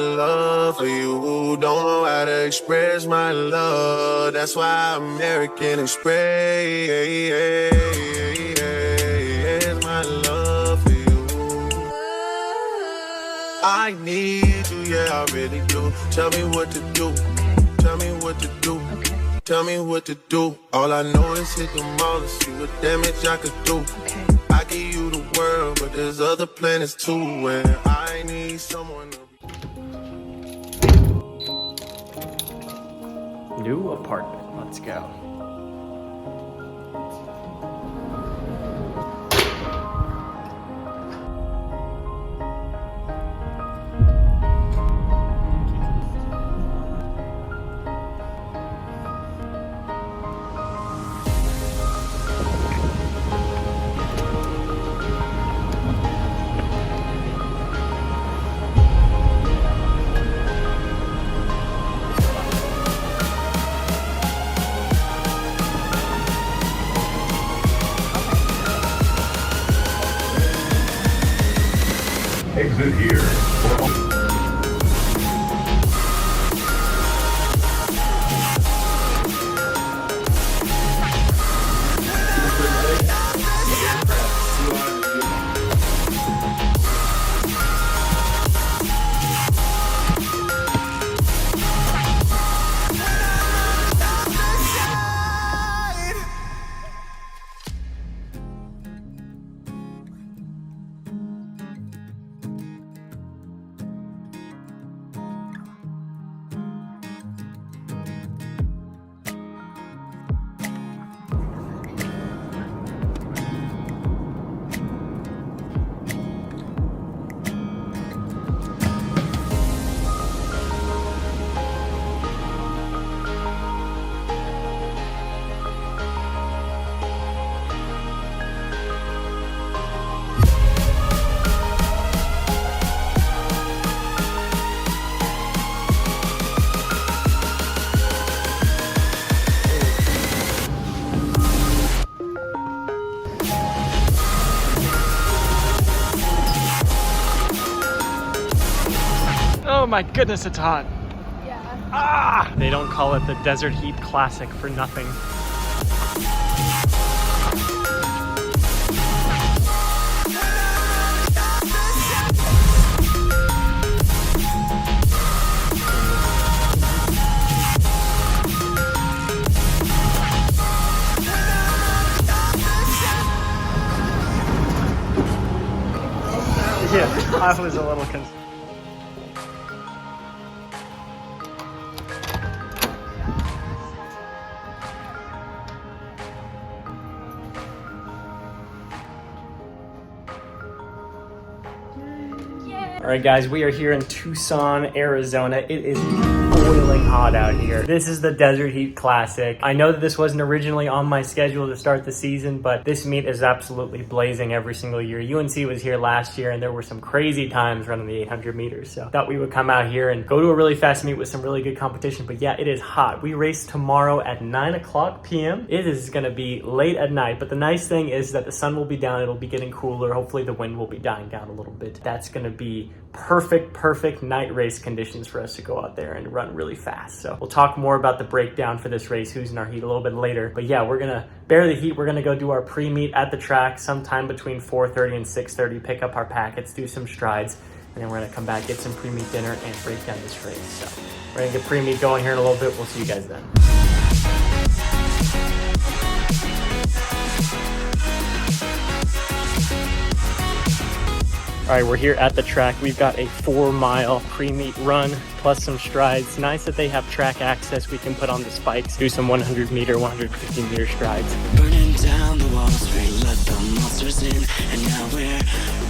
love for you. Don't know how to express my love. That's why American Express my love for you. I need you, yeah, I really do. Tell me what to do. Tell me what to do. Okay. Tell me what to do. All I know is hit the mall and see what damage I could do. Okay. I give you the world, but there's other planets too where I need someone to... New apartment. Let's go. Exit here. Oh my goodness, it's hot. Yeah. Ah! They don't call it the Desert Heat Classic for nothing. Yeah, I was a little concerned. All right, guys, we are here in Tucson, Arizona. It is boiling hot out here. This is the Desert Heat Classic. I know that this wasn't originally on my schedule to start the season, but this meet is absolutely blazing every single year. UNC was here last year, and there were some crazy times running the 800 meters. So thought we would come out here and go to a really fast meet with some really good competition. But yeah, it is hot. We race tomorrow at 9:00 p.m. It is going to be late at night, but the nice thing is that the sun will be down. It'll be getting cooler. Hopefully the wind will be dying down a little bit. That's going to be perfect night race conditions for us to go out there and run really fast. So we'll talk more about the breakdown for this race, who's in our heat, a little bit later. But yeah, we're gonna bear the heat. We're gonna go do our pre-meet at the track sometime between 4:30 and 6:30, pick up our packets, do some strides, and then we're gonna come back, get some pre-meet dinner, and break down this race. So we're gonna get pre-meet going here in a little bit. We'll see you guys then. All right, we're here at the track. We've got a 4-mile pre-meet run plus some strides. Nice that they have track access. We can put on the spikes, do some 100-meter, 150-meter strides. Burning down the walls, we let the monsters in, and now we're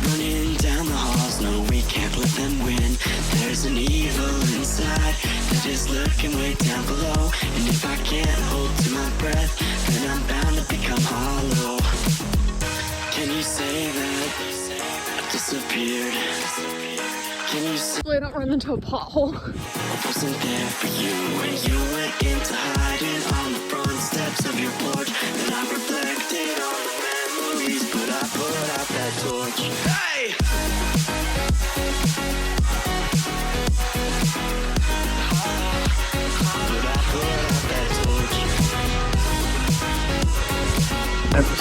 running down the halls. No, we can't let them win. There's an evil inside that is lurking way down below, and if I can't hold to my breath, then I'm bound to become hollow. Can you say that I disappeared? Can you say Hopefully I don't run into a pothole. I wasn't there for you when you went into hiding on the front steps of your porch? And I reflected on the memories, but I put out that torch. Hey!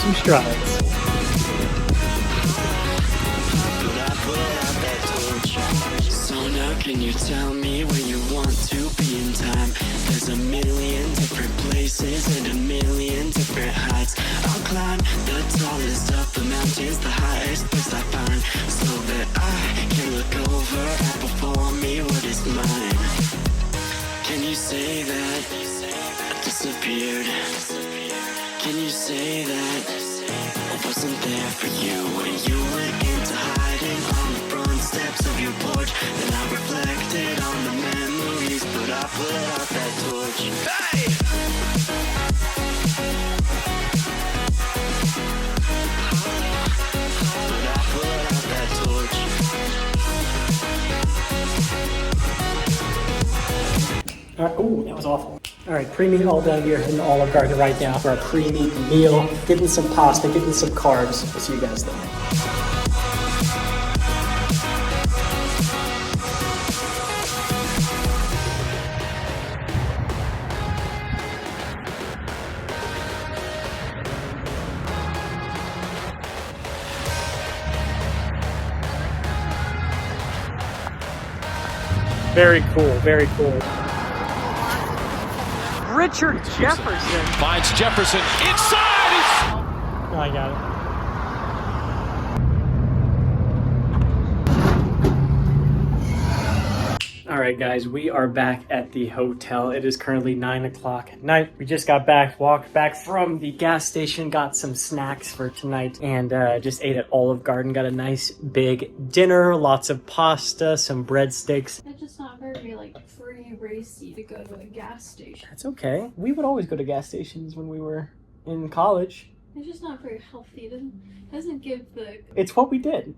some strides. So now can you tell me where you want to be in time? There's a million different places and a million different heights. I'll climb the tallest of the mountains, the highest place I find, so that I can look over and before me what is mine. Can you say that I disappeared? Can you say that I wasn't there for you when you went into hiding on the front steps of your porch? Then I reflected on the memories, but I put out that torch. Hey! But I put out that torch. Ooh, that was awful. All right, pre-meet all done here in Olive Garden right now for our pre-meet meal. Getting some pasta, getting some carbs. We'll see you guys there. Very cool, very cool. Richard Jefferson. Finds Jefferson inside. Oh, I got it. All right, guys, we are back at the hotel. It is currently 9 o'clock at night. We just got back, walked back from the gas station, got some snacks for tonight, and just ate at Olive Garden. Got a nice big dinner, lots of pasta, some breadsticks. It's just not very free racy to go to a gas station. That's okay. We would always go to gas stations when we were in college. It's just not very healthy. It doesn't give the... It's what we did.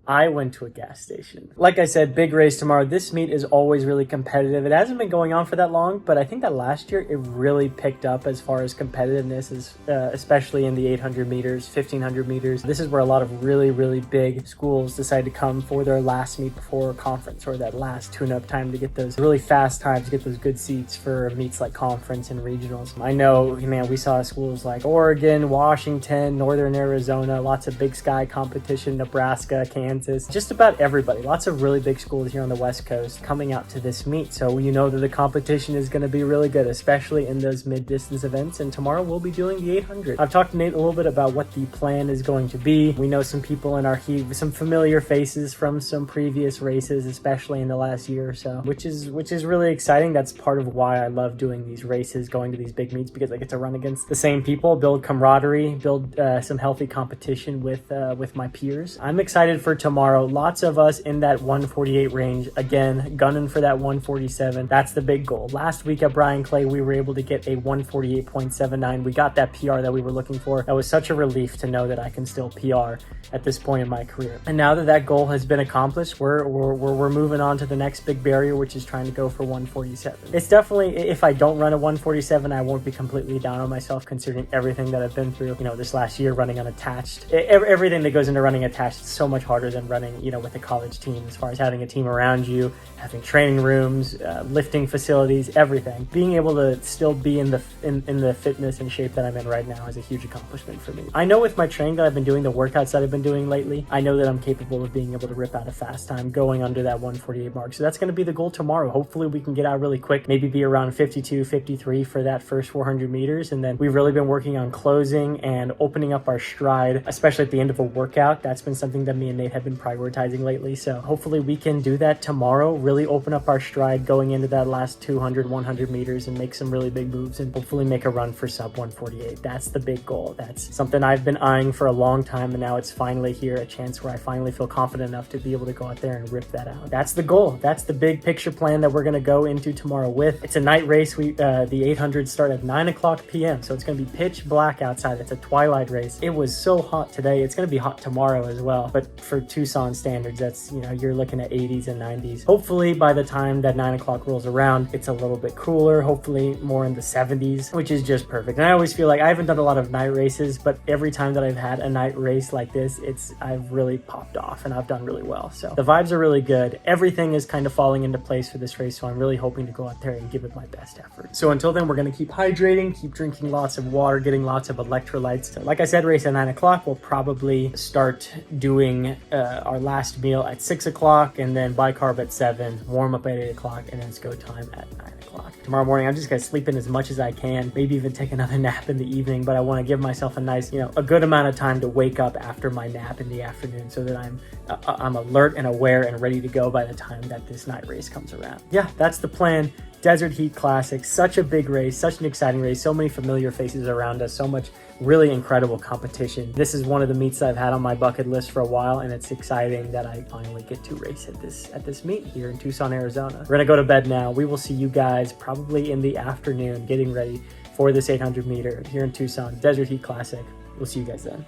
I went to a gas station. Like I said, big race tomorrow. This meet is always really competitive. It hasn't been going on for that long, but I think that last year it really picked up as far as competitiveness, especially in the 800 meters, 1500 meters. This is where a lot of really, really big schools decide to come for their last meet before conference, or that last tune-up time to get those really fast times, get those good seats for meets like conference and regionals. I know, man, we saw schools like Oregon, Washington, Northern Arizona, lots of big sky competition, Nebraska, Kansas, just about everybody. Lots of really big schools here on the West Coast coming out to this meet. So you know that the competition is going to be really good, especially in those mid-distance events. And tomorrow we'll be doing the 800. I've talked to Nate a little bit about what the plan is going to be. We know some people in our heat, some familiar faces from some previous races, especially in the last year or so, which is really exciting. That's part of why I love doing these races, going to these big meets, because I get to run against the same people, build camaraderie, build some healthy competition with my peers. I'm excited for tomorrow. Lots of us in that 148 range, again, gunning for that 147. That's the big goal. Last week at Brian Clay, we were able to get a 148.79. We got that PR that we were looking for. That was such a relief to know that I can still PR at this point in my career. And now that that goal has been accomplished, we're moving on to the next big barrier, which is trying to go for 147. It's definitely, if I don't run a 147, I won't be completely down on myself, considering everything that I've been through, this last year running unattached. Everything that goes into running attached is so much harder than running, with a college team, as far as having a team around you, having training rooms, lifting facilities, everything. Being able to still be in the fitness and shape that I'm in right now is a huge accomplishment for me. I know with my training that I've been doing, the workouts that I've been doing lately, I know that I'm capable of being able to rip out a fast time going under that 148 mark. So that's going to be the goal tomorrow. Hopefully we can get out really quick, maybe be around 52, 53 for that first 400 meters. And then we've really been working on closing and opening up our stride, especially at the end of a workout. That's been something that me and Nate have been prioritizing lately. So hopefully we can do that tomorrow, really open up our stride going into that last 200, 100 meters and make some really big moves and hopefully make a run for sub 148. That's the big goal. That's something I've been eyeing for a long time, and now it's finally here, a chance where I finally feel confident enough to be able to go out there and rip that out. That's the goal. That's the big picture plan that we're going to go into tomorrow with. It's a night race. The 800 start at 9 o'clock p.m. So it's going to be pitch black outside. It's a twilight race. It was so hot today. It's going to be hot tomorrow as well. But Tucson standards, that's, you know, you're looking at 80s and 90s. Hopefully by the time that 9 o'clock rolls around, it's a little bit cooler, hopefully more in the 70s, which is just perfect. And I always feel like I haven't done a lot of night races, but every time that I've had a night race like this, I've really popped off and I've done really well. So the vibes are really good. Everything is kind of falling into place for this race, so I'm really hoping to go out there and give it my best effort. So until then, we're going to keep hydrating, keep drinking lots of water, getting lots of electrolytes. So like I said, race at 9 o'clock. We'll probably start doing our last meal at 6 o'clock and then bicarb at 7, warm up at 8 o'clock, and then it's go time at 9 o'clock. Tomorrow morning, I'm just going to sleep in as much as I can, maybe even take another nap in the evening, but I want to give myself a nice, you know, a good amount of time to wake up after my nap in the afternoon so that I'm alert and aware and ready to go by the time that this night race comes around. Yeah, that's the plan. Desert Heat Classic, such a big race, such an exciting race, so many familiar faces around us, so much really incredible competition. This is one of the meets that I've had on my bucket list for a while, and it's exciting that I finally get to race at this meet here in Tucson, Arizona. We're gonna go to bed now. We will see you guys probably in the afternoon getting ready for this 800 meter here in Tucson, Desert Heat Classic. We'll see you guys then.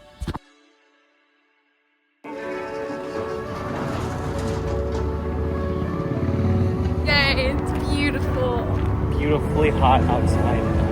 Yay, it's beautiful. Beautifully hot outside.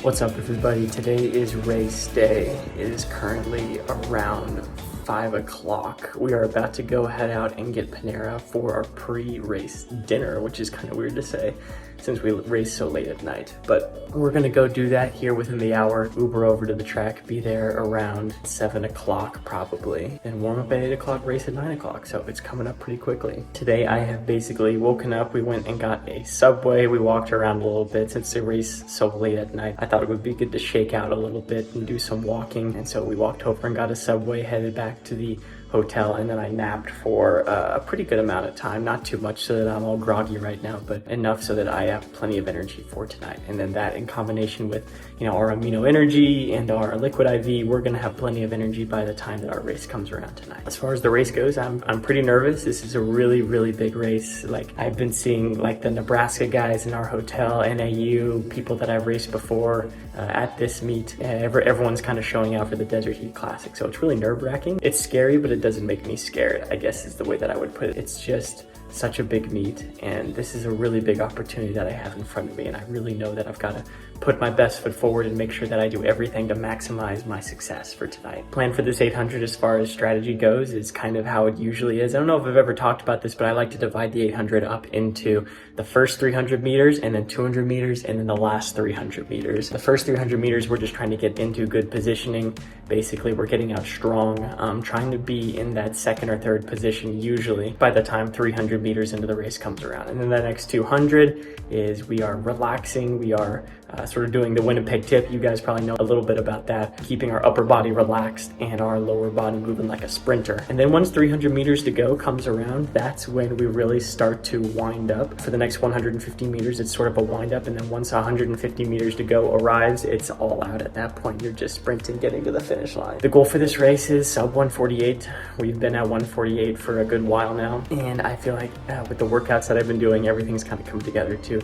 What's up, everybody? Today is race day. It is currently around 5 o'clock. We are about to go head out and get Panera for our pre-race dinner, which is kind of weird to say since we race so late at night. But we're gonna go do that here within the hour, Uber over to the track, be there around 7 o'clock probably, and warm up at 8 o'clock, race at 9 o'clock. So it's coming up pretty quickly. Today I have basically woken up, we went and got a Subway, we walked around a little bit since the race so late at night. I thought it would be good to shake out a little bit and do some walking, and so we walked over and got a Subway, headed back to the hotel, and then I napped for a pretty good amount of time. Not too much so that I'm all groggy right now, but enough so that I have plenty of energy for tonight. And then that in combination with, you know, our amino energy and our liquid IV, we're gonna have plenty of energy by the time that our race comes around tonight. As far as the race goes, I'm pretty nervous. This is a really, really big race. Like, I've been seeing like the Nebraska guys in our hotel, NAU, people that I've raced before at this meet. Everyone's kind of showing out for the Desert Heat Classic. So it's really nerve-wracking. It's scary, but it doesn't make me scared, I guess is the way that I would put it. It's just such a big meet, and this is a really big opportunity that I have in front of me, and I really know that I've got to put my best foot forward and make sure that I do everything to maximize my success for tonight. Plan for this 800 as far as strategy goes is kind of how it usually is. I don't know if I've ever talked about this, but I like to divide the 800 up into the first 300 meters and then 200 meters and then the last 300 meters. The first 300 meters, we're just trying to get into good positioning. Basically, we're getting out strong, trying to be in that second or third position usually by the time 300 meters into the race comes around. And then the next 200 is we are relaxing, we are sort of doing the Winnipeg tip. You guys probably know a little bit about that, keeping our upper body relaxed and our lower body moving like a sprinter. And then once 300 meters to go comes around, that's when we really start to wind up. For the next 150 meters, it's sort of a wind up, and then once 150 meters to go arrives, it's all out at that point. You're just sprinting, getting to the finish line. The goal for this race is sub 148. We've been at 148 for a good while now, and I feel like with the workouts that I've been doing, everything's kind of come together to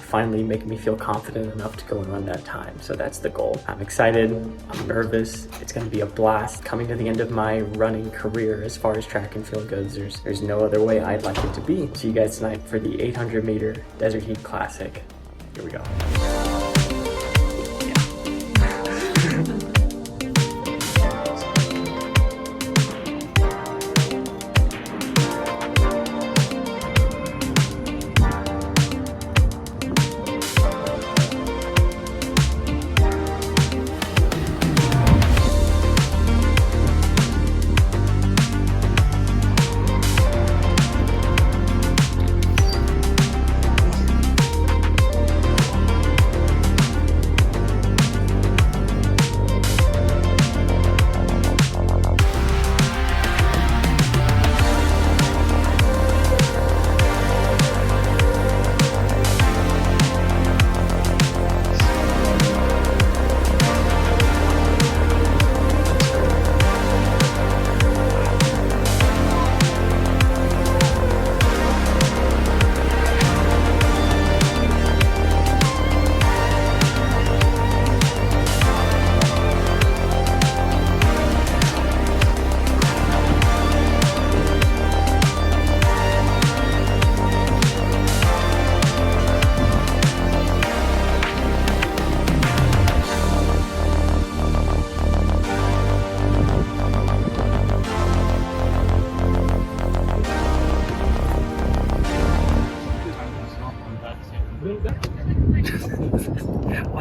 finally make me feel confident enough to go and run that time. So that's the goal. I'm excited, I'm nervous, it's gonna be a blast. Coming to the end of my running career as far as track and field goes, there's no other way I'd like it to be. See you guys tonight for the 800 meter Desert Heat Classic. Here we go.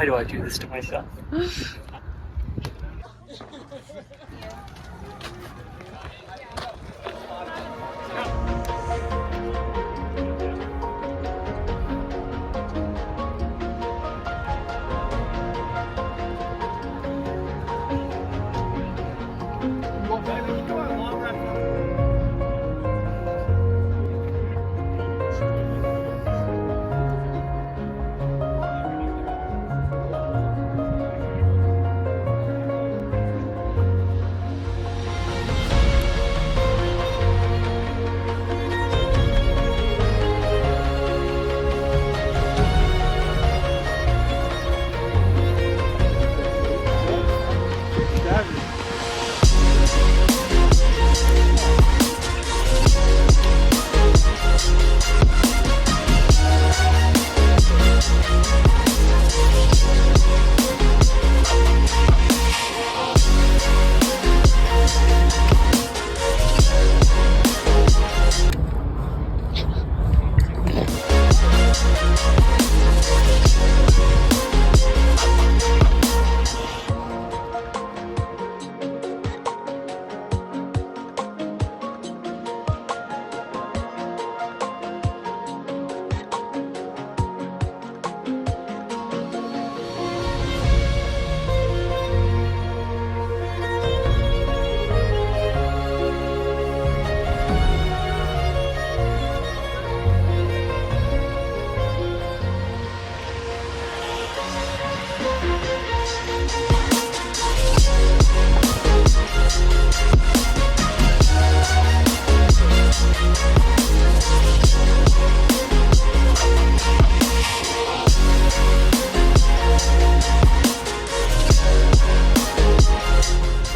do I do this to myself?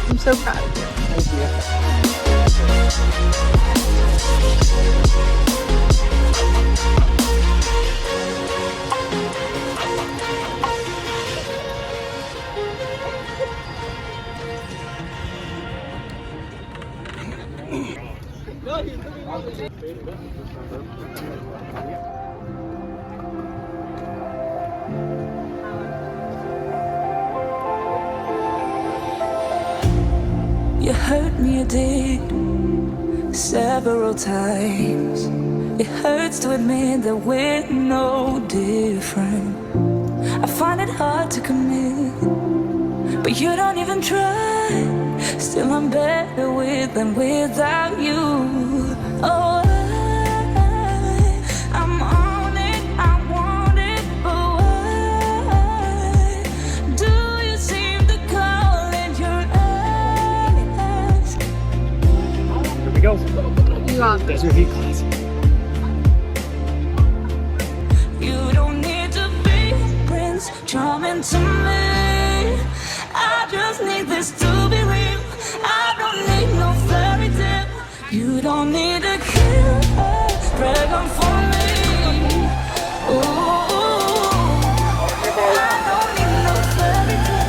I'm so proud of you. You hurt me, you did, several times. It hurts to admit that we're no different. I find it hard to commit, but you don't even try. Still I'm better with than without you. Oh, I'm on it, I want it, but why do you seem to call in your eyes? Here we go. You got this. Desert Heat Classic. You don't need to be Prince Charming to me. I just need this to be real. I don't need no fairy tale. You don't need a killer dragon for me. Ooh, I don't need no fairy tale.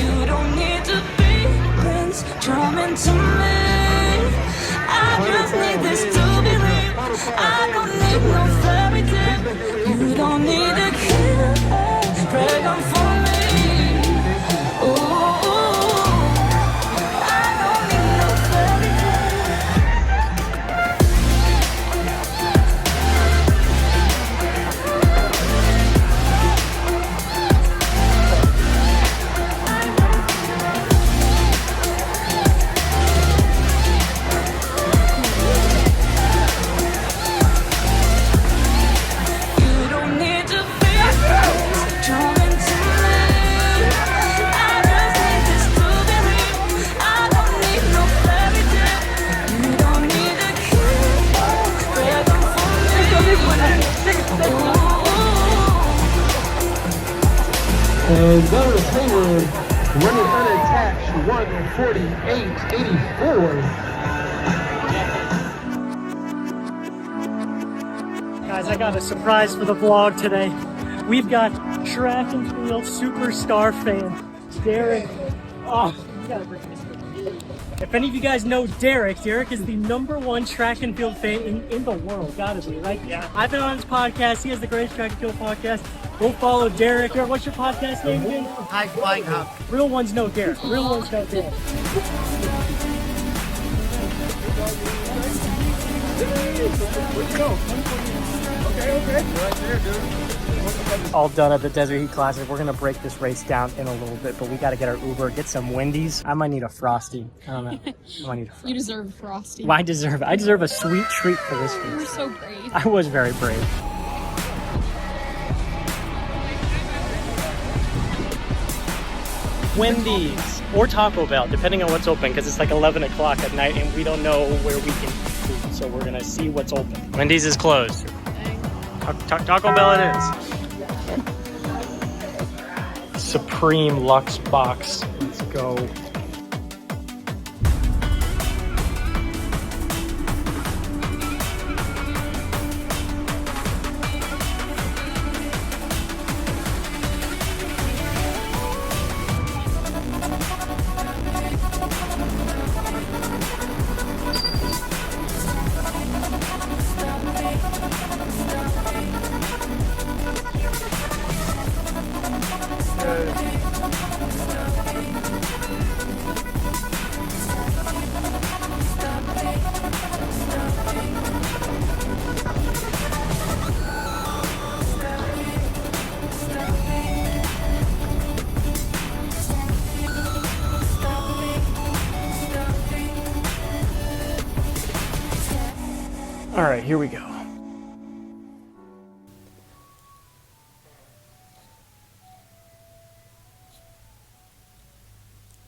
You don't need to be Prince Charming to me. I just need this to be real. I don't need no fairy tale. You don't need a killer dragon for me. Ooh, I don't need no fairy tale. Gunner Hayward running unattached 148.84. Guys, I got a surprise for the vlog today. We've got track and field superstar fan, Derek. Oh, you gotta bring this. If any of you guys know Derek is the #1 track and field fan in the world. Gotta be, right? Yeah. I've been on his podcast. He has the greatest track and field podcast. Go follow Derek. What's your podcast name again? High Flying Hub. Real ones know Derek. Real ones know Derek. Let's go. Okay. Right there, dude. All done at the Desert Heat Classic. We're gonna break this race down in a little bit, but we gotta get our Uber, get some Wendy's. I might need a Frosty. I don't know. I might need a Frosty. You deserve a Frosty. Well, I deserve it. I deserve a sweet treat for this You were race. so brave. I was very brave. Wendy's or Taco Bell, depending on what's open, because it's like 11 o'clock at night and we don't know where we can eat food, so we're gonna see what's open. Wendy's is closed. Taco Bell it is. Supreme Lux Box. Let's go. All right, here we go.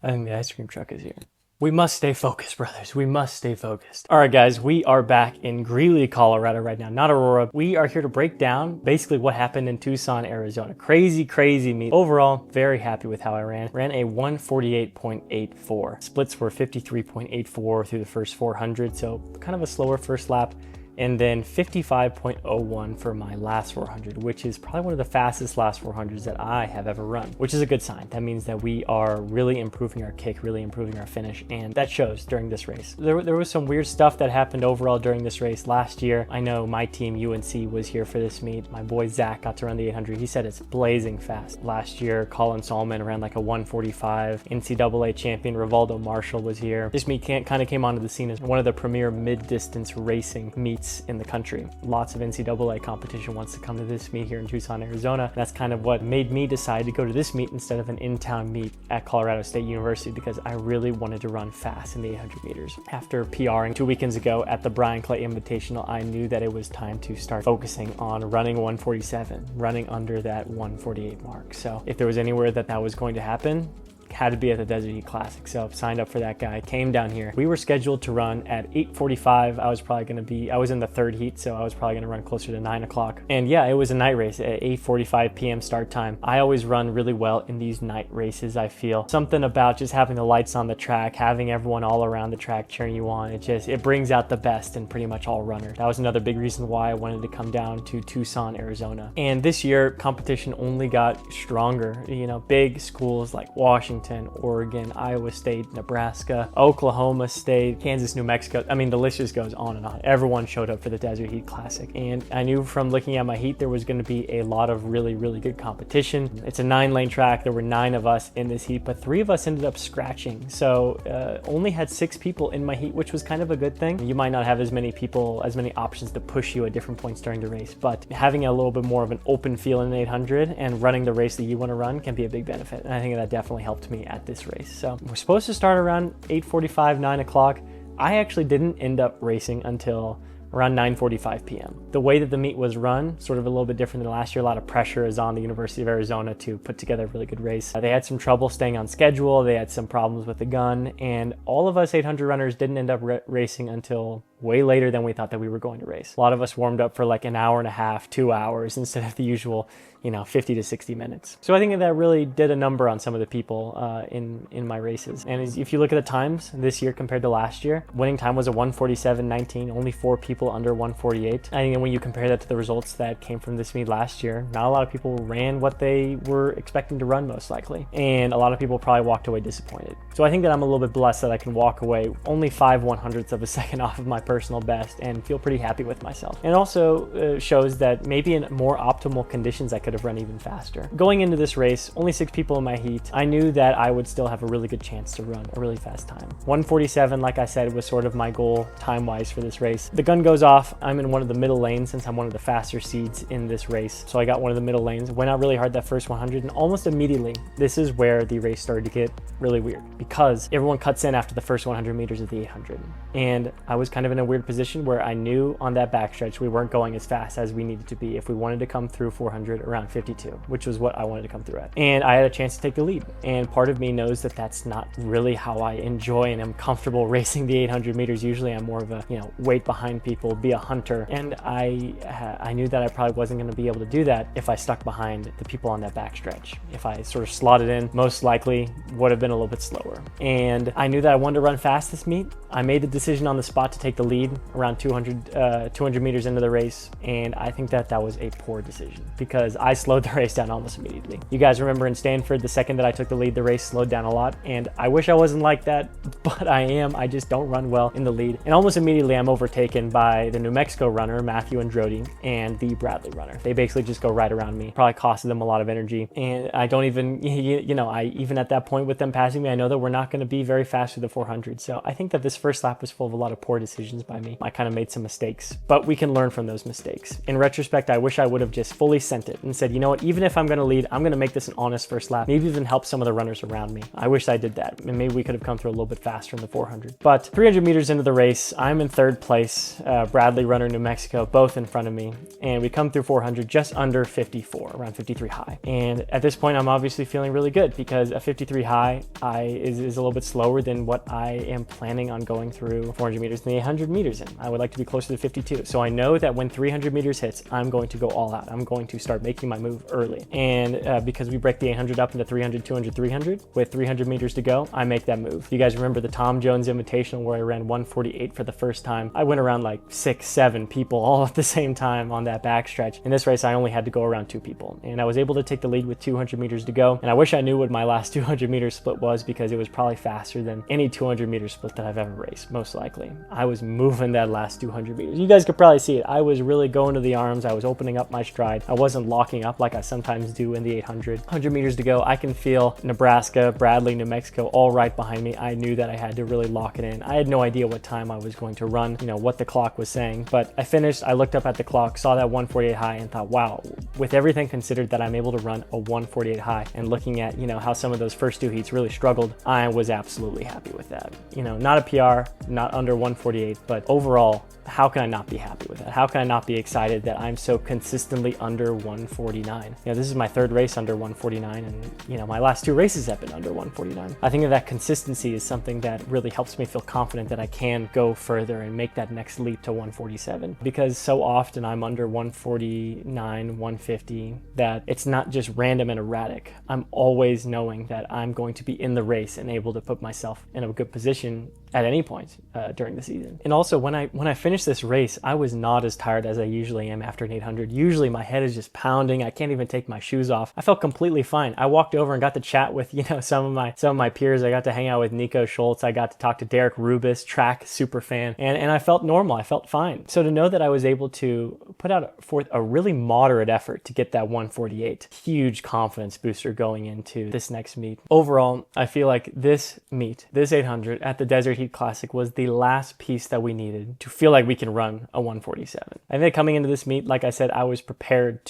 I think the ice cream truck is here. We must stay focused, brothers. We must stay focused. All right, guys, we are back in Greeley, Colorado right now, not Aurora. We are here to break down basically what happened in Tucson, Arizona. Crazy, crazy meet. Overall, very happy with how I ran. Ran a 148.84. Splits were 53.84 through the first 400, so kind of a slower first lap. And then 55.01 for my last 400, which is probably one of the fastest last 400s that I have ever run, which is a good sign. That means that we are really improving our kick, really improving our finish, and that shows during this race. There was some weird stuff that happened overall during this race last year. I know my team, UNC, was here for this meet. My boy Zach got to run the 800. He said it's blazing fast. Last year, Colin Solomon ran like a 145. NCAA champion Rivaldo Marshall was here. This meet kind of came onto the scene as one of the premier mid-distance racing meets in the country. Lots of NCAA competition wants to come to this meet here in Tucson, Arizona. That's kind of what made me decide to go to this meet instead of an in-town meet at Colorado State University, because I really wanted to run fast in the 800 meters. After PRing 2 weekends ago at the Brian Clay Invitational, I knew that it was time to start focusing on running 147, running under that 148 mark. So if there was anywhere that was going to happen, had to be at the Desert Heat Classic. So signed up for that guy, came down here. We were scheduled to run at 8:45. I was in the third heat, so I was probably gonna run closer to 9 o'clock. And yeah, it was a night race at 8:45 p.m. start time. I always run really well in these night races. I feel something about just having the lights on the track, having everyone all around the track cheering you on. It brings out the best in pretty much all runners. That was another big reason why I wanted to come down to Tucson, Arizona. And this year, competition only got stronger. You know, big schools like Washington, Oregon, Iowa State, Nebraska, Oklahoma State, Kansas, New Mexico. I mean, the list just goes on and on. Everyone showed up for the Desert Heat Classic. And I knew from looking at my heat, there was going to be a lot of really, really good competition. It's a 9-lane track. There were 9 of us in this heat, but 3 of us ended up scratching. So only had 6 people in my heat, which was kind of a good thing. You might not have as many options to push you at different points during the race, but having a little bit more of an open feel in 800 and running the race that you want to run can be a big benefit. And I think that definitely helped me at this race. So we're supposed to start around 8:45, 9 o'clock. I actually didn't end up racing until around 9:45 p.m. The way that the meet was run, sort of a little bit different than last year. A lot of pressure is on the University of Arizona to put together a really good race. They had some trouble staying on schedule. They had some problems with the gun, and all of us 800 runners didn't end up racing until way later than we thought that we were going to race. A lot of us warmed up for like an hour and a half, 2 hours instead of the usual 50 to 60 minutes. So I think that really did a number on some of the people in my races. And if you look at the times this year compared to last year, winning time was a 1:47.19, only 4 people under 1:48. I think when you compare that to the results that came from this meet last year, not a lot of people ran what they were expecting to run most likely. And a lot of people probably walked away disappointed. So I think that I'm a little bit blessed that I can walk away only 5/100ths of a second off of my personal best and feel pretty happy with myself. And it also shows that maybe in more optimal conditions I could have run even faster. Going into this race, only 6 people in my heat, I knew that I would still have a really good chance to run a really fast time. 1:47, like I said, was sort of my goal time-wise for this race. The gun goes off. I'm in one of the middle lanes since I'm one of the faster seeds in this race. So I got one of the middle lanes, went out really hard that first 100, and almost immediately, this is where the race started to get really weird because everyone cuts in after the first 100 meters of the 800. And I was kind of in a weird position where I knew on that backstretch we weren't going as fast as we needed to be if we wanted to come through 400 around 52, which was what I wanted to come through at. And I had a chance to take the lead. And part of me knows that that's not really how I enjoy and am comfortable racing the 800 meters. Usually I'm more of a, wait behind people, be a hunter. And I knew that I probably wasn't going to be able to do that if I stuck behind the people on that backstretch. If I sort of slotted in, most likely would have been a little bit slower. And I knew that I wanted to run fast this meet. I made the decision on the spot to take the lead around 200 meters into the race. And I think that was a poor decision because I slowed the race down almost immediately. You guys remember in Stanford, the second that I took the lead, the race slowed down a lot. And I wish I wasn't like that, but I am. I just don't run well in the lead. And almost immediately I'm overtaken by the New Mexico runner, Matthew Androdi, and the Bradley runner. They basically just go right around me. Probably costed them a lot of energy. And I don't even, even at that point with them passing me, I know that we're not going to be very fast through the 400. So I think that this first lap was full of a lot of poor decisions by me. I kind of made some mistakes, but we can learn from those mistakes. In retrospect, I wish I would have just fully sent it and said, you know what, even if I'm going to lead, I'm going to make this an honest first lap, maybe even help some of the runners around me. I wish I did that, and maybe we could have come through a little bit faster in the 400. But 300 meters into the race, I'm in third place, Bradley runner, New Mexico, both in front of me, and we come through 400 just under 54, around 53 high. And at this point, I'm obviously feeling really good because a 53 high is a little bit slower than what I am planning on going through 400 meters and the 800 meters in. I would like to be closer to 52. So I know that when 300 meters hits, I'm going to go all out. I'm going to start making my move early. And because we break the 800 up into 300, 200, 300, with 300 meters to go, I make that move. You guys remember the Tom Jones Invitational where I ran 1:48 for the first time? I went around like 6, 7 people all at the same time on that backstretch. In this race, I only had to go around 2 people. And I was able to take the lead with 200 meters to go. And I wish I knew what my last 200 meter split was because it was probably faster than any 200 meter split that I've ever raced, most likely. I was moving that last 200 meters. You guys could probably see it. I was really going to the arms. I was opening up my stride. I wasn't locking up like I sometimes do in the 800. 100 meters to go, I can feel Nebraska, Bradley, New Mexico all right behind me. I knew that I had to really lock it in. I had no idea what time I was going to run, what the clock was saying, but I finished. I looked up at the clock, saw that 1:48 high and thought, wow, with everything considered that I'm able to run a 1:48 high and looking at, how some of those first 2 heats really struggled, I was absolutely happy with that. Not a PR, not under 1:48, but overall, how can I not be happy with that? How can I not be excited that I'm so consistently under 1:49? This is my 3rd race under 1:49, and my last 2 races have been under 1:49. I think that consistency is something that really helps me feel confident that I can go further and make that next leap to 1:47, because so often I'm under 1:49, 1:50, that it's not just random and erratic. I'm always knowing that I'm going to be in the race and able to put myself in a good position at any point during the season. And also when I finished this race, I was not as tired as I usually am after an 800. Usually my head is just pounding. I can't even take my shoes off. I felt completely fine. I walked over and got to chat with, some of my peers. I got to hang out with Nico Schultz. I got to talk to Derek Rubis, track super fan, and I felt normal. I felt fine. So to know that I was able to put out forth a really moderate effort to get that 1:48, huge confidence booster going into this next meet. Overall, I feel like this meet, this 800 at the Desert Heat Classic, was the last piece that we needed to feel like we can run a 1:47. I think coming into this meet, like I said, I was prepared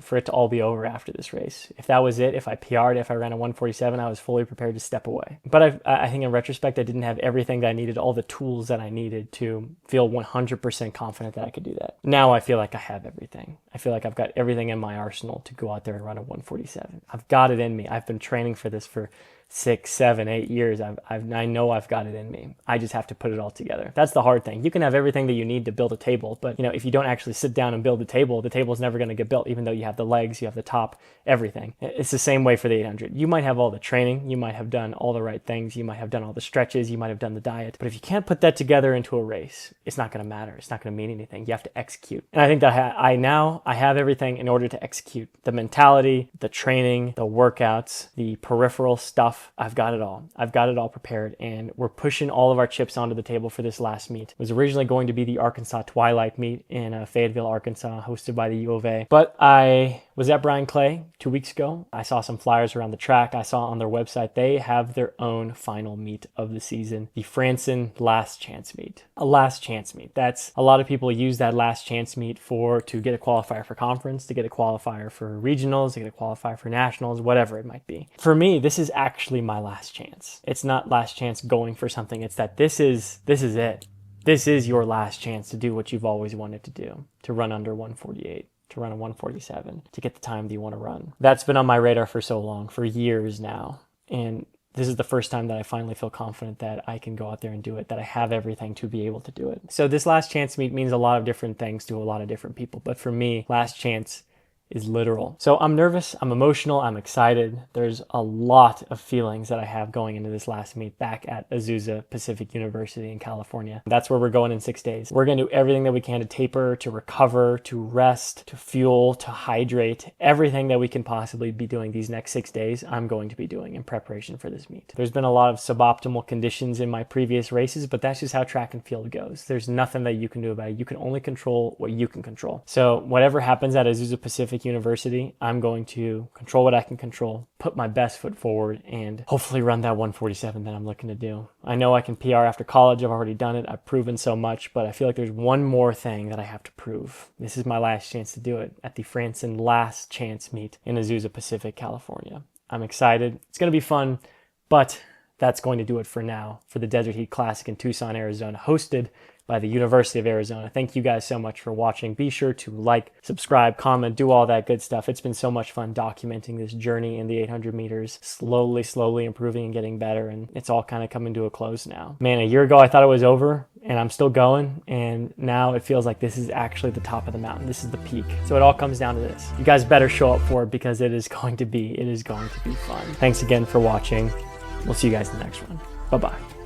for it to all be over after this race. If that was it, if I PR'd, if I ran a 1:47, I was fully prepared to step away. But I think in retrospect, I didn't have everything that I needed, all the tools that I needed to feel 100% confident that I could do that. Now I feel like I have everything. I feel like I've got everything in my arsenal to go out there and run a 1:47. I've got it in me. I've been training for this for 6, 7, 8 years, I know I've got it in me. I just have to put it all together. That's the hard thing. You can have everything that you need to build a table, but you know, if you don't actually sit down and build the table's never going to get built, even though you have the legs, you have the top, everything. It's the same way for the 800. You might have all the training, you might have done all the right things, you might have done all the stretches, you might have done the diet, but if you can't put that together into a race, it's not going to matter. It's not going to mean anything. You have to execute. And I think that I have everything in order to execute. The mentality, the training, the workouts, the peripheral stuff. I've got it all. I've got it all prepared, and we're pushing all of our chips onto the table for this last meet. It was originally going to be the Arkansas Twilight meet in Fayetteville, Arkansas, hosted by the U of A. But I was at Brian Clay 2 weeks ago. I saw some flyers around the track. I saw on their website they have their own final meet of the season, the Franson Last Chance Meet. A last chance meet. That's a lot of people use that last chance meet to get a qualifier for conference, to get a qualifier for regionals, to get a qualifier for nationals, whatever it might be. For me, this is actually my last chance. It's not last chance going for something. It's that this is it. This is your last chance to do what you've always wanted to do, to run under 148. To run a 147, to get the time that you want to run. That's been on my radar for so long, for years now. And this is the first time that I finally feel confident that I can go out there and do it, that I have everything to be able to do it. So this last chance meet means a lot of different things to a lot of different people. But for me, last chance is literal. So I'm nervous, I'm emotional, I'm excited. There's a lot of feelings that I have going into this last meet back at Azusa Pacific University in California. That's where we're going in 6 days. We're gonna do everything that we can to taper, to recover, to rest, to fuel, to hydrate. Everything that we can possibly be doing these next 6 days, I'm going to be doing in preparation for this meet. There's been a lot of suboptimal conditions in my previous races, but that's just how track and field goes. There's nothing that you can do about it. You can only control what you can control. So whatever happens at Azusa Pacific University, I'm going to control what I can control, put my best foot forward, and hopefully run that 147 that I'm looking to do. I know I can PR after college. I've already done it. I've proven so much, but I feel like there's one more thing that I have to prove. This is my last chance to do it at the Franson Last Chance meet in Azusa Pacific, California. I'm excited. It's going to be fun, but that's going to do it for now for the Desert Heat Classic in Tucson, Arizona, hosted by the University of Arizona. Thank you guys so much for watching. Be sure to like, subscribe, comment, do all that good stuff. It's been so much fun documenting this journey in the 800 meters, slowly improving and getting better, and it's all kind of coming to a close now. Man, a year ago I thought it was over, and I'm still going, and now it feels like this is actually the top of the mountain. This is the peak. So it all comes down to this. You guys better show up for it, because it is going to be fun. Thanks again for watching. We'll see you guys in the next one. Bye-bye.